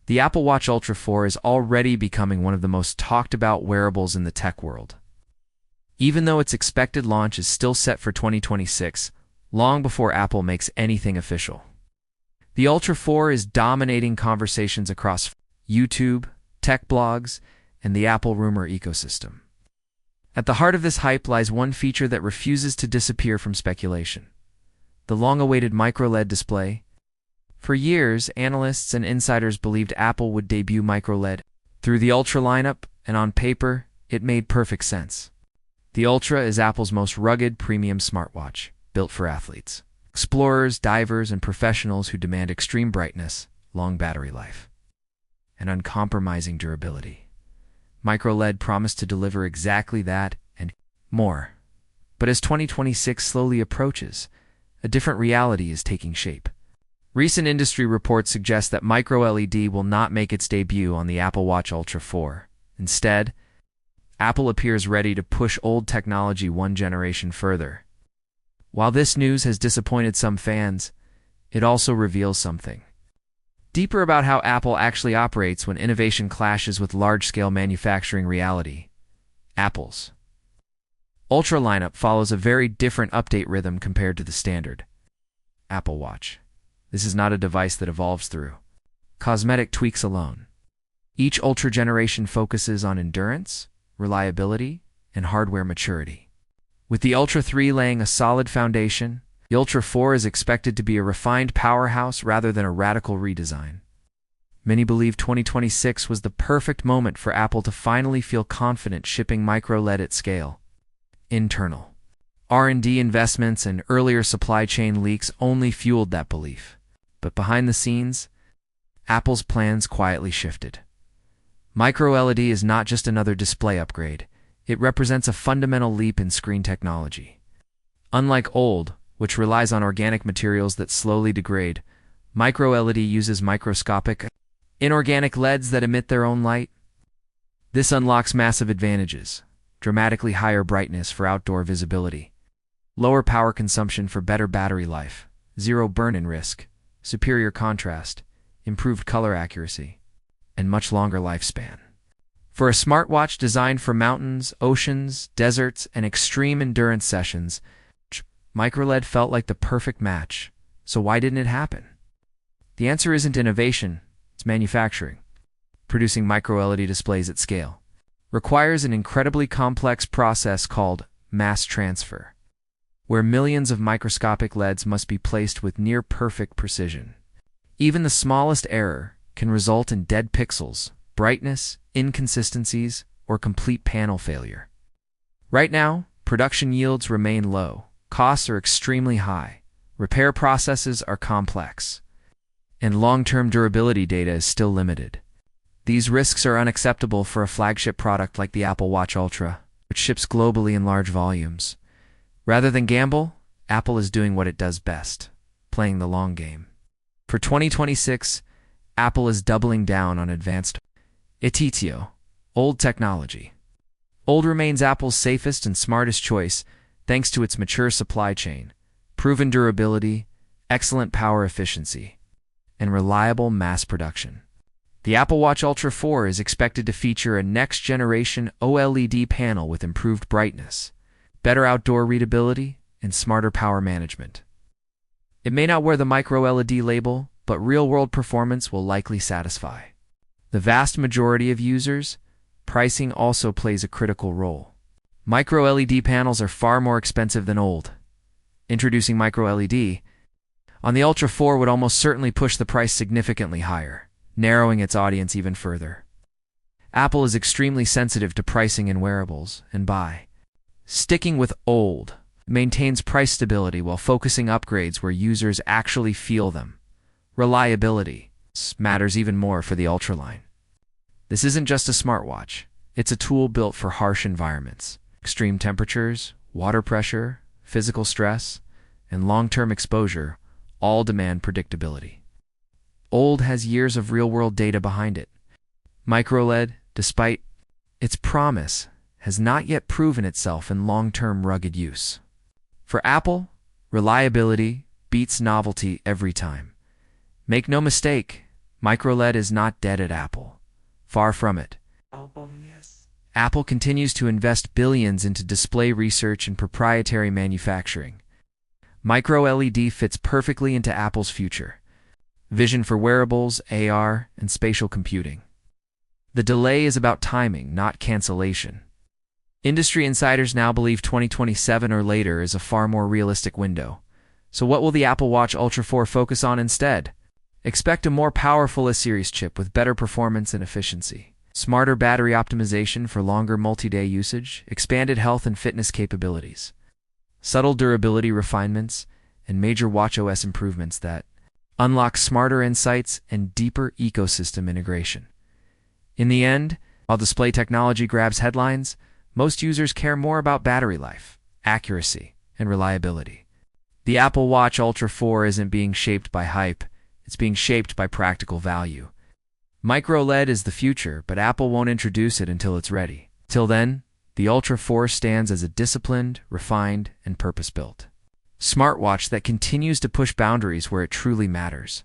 The Apple Watch Ultra 4 is already becoming one of the most talked about wearables in the tech world. Even though its expected launch is still set for 2026, long before Apple makes anything official. The Ultra 4 is dominating conversations across YouTube, tech blogs, and the Apple rumor ecosystem. At the heart of this hype lies one feature that refuses to disappear from speculation: the long-awaited MicroLED display. For years, analysts and insiders believed Apple would debut MicroLED through the Ultra lineup, and on paper, it made perfect sense. The Ultra is Apple's most rugged premium smartwatch, built for athletes, explorers, divers, and professionals who demand extreme brightness, long battery life, and uncompromising durability. MicroLED promised to deliver exactly that and more. But as 2026 slowly approaches, a different reality is taking shape. Recent industry reports suggest that MicroLED will not make its debut on the Apple Watch Ultra 4. Instead, Apple appears ready to push old technology one generation further. While this news has disappointed some fans, it also reveals something deeper about how Apple actually operates when innovation clashes with large-scale manufacturing reality. Apple's Ultra lineup follows a very different update rhythm compared to the standard Apple Watch. This is not a device that evolves through cosmetic tweaks alone. Each Ultra generation focuses on endurance, reliability, and hardware maturity. With the Ultra 3 laying a solid foundation, the Ultra 4 is expected to be a refined powerhouse rather than a radical redesign. Many believe 2026 was the perfect moment for Apple to finally feel confident shipping MicroLED at scale. Internal R&D investments and earlier supply chain leaks only fueled that belief. But behind the scenes, Apple's plans quietly shifted. MicroLED is not just another display upgrade. It represents a fundamental leap in screen technology. Unlike OLED, which relies on organic materials that slowly degrade, MicroLED uses microscopic, inorganic LEDs that emit their own light. This unlocks massive advantages: dramatically higher brightness for outdoor visibility, lower power consumption for better battery life, zero burn-in risk, superior contrast, improved color accuracy, and much longer lifespan. For a smartwatch designed for mountains, oceans, deserts, and extreme endurance sessions, MicroLED felt like the perfect match. So why didn't it happen? The answer isn't innovation, it's manufacturing. Producing MicroLED displays at scale requires an incredibly complex process called mass transfer, where millions of microscopic LEDs must be placed with near-perfect precision. Even the smallest error can result in dead pixels, brightness, inconsistencies, or complete panel failure. Right now, production yields remain low, costs are extremely high, repair processes are complex, and long-term durability data is still limited. These risks are unacceptable for a flagship product like the Apple Watch Ultra, which ships globally in large volumes. Rather than gamble, Apple is doing what it does best: playing the long game. For 2026, Apple is doubling down on advanced old technology. OLED remains Apple's safest and smartest choice thanks to its mature supply chain, proven durability, excellent power efficiency, and reliable mass production. The Apple Watch Ultra 4 is expected to feature a next-generation OLED panel with improved brightness, better outdoor readability, and smarter power management. It may not wear the MicroLED label, but real-world performance will likely satisfy the vast majority of users. Pricing also plays a critical role. MicroLED panels are far more expensive than OLED. Introducing MicroLED on the Ultra 4 would almost certainly push the price significantly higher, narrowing its audience even further. Apple is extremely sensitive to pricing in wearables, and by sticking with OLED, maintains price stability while focusing upgrades where users actually feel them. Reliability matters even more for the Ultra line. This isn't just a smartwatch. It's a tool built for harsh environments. Extreme temperatures, water pressure, physical stress, and long-term exposure all demand predictability. OLED has years of real-world data behind it. MicroLED, despite its promise, has not yet proven itself in long-term rugged use. For Apple, reliability beats novelty every time. Make no mistake, MicroLED is not dead at Apple. Far from it. Apple continues to invest billions into display research and proprietary manufacturing. MicroLED fits perfectly into Apple's future. Vision for wearables, AR, and spatial computing. The delay is about timing, not cancellation. Industry insiders now believe 2027 or later is a far more realistic window. So what will the Apple Watch Ultra 4 focus on instead? Expect a more powerful A-series chip with better performance and efficiency, smarter battery optimization for longer multi-day usage, expanded health and fitness capabilities, subtle durability refinements, and major watchOS improvements that unlock smarter insights and deeper ecosystem integration. In the end, while display technology grabs headlines, most users care more about battery life, accuracy, and reliability. The Apple Watch Ultra 4 isn't being shaped by hype, it's being shaped by practical value. MicroLED is the future, but Apple won't introduce it until it's ready. Till then, the Ultra 4 stands as a disciplined, refined, and purpose-built smartwatch that continues to push boundaries where it truly matters.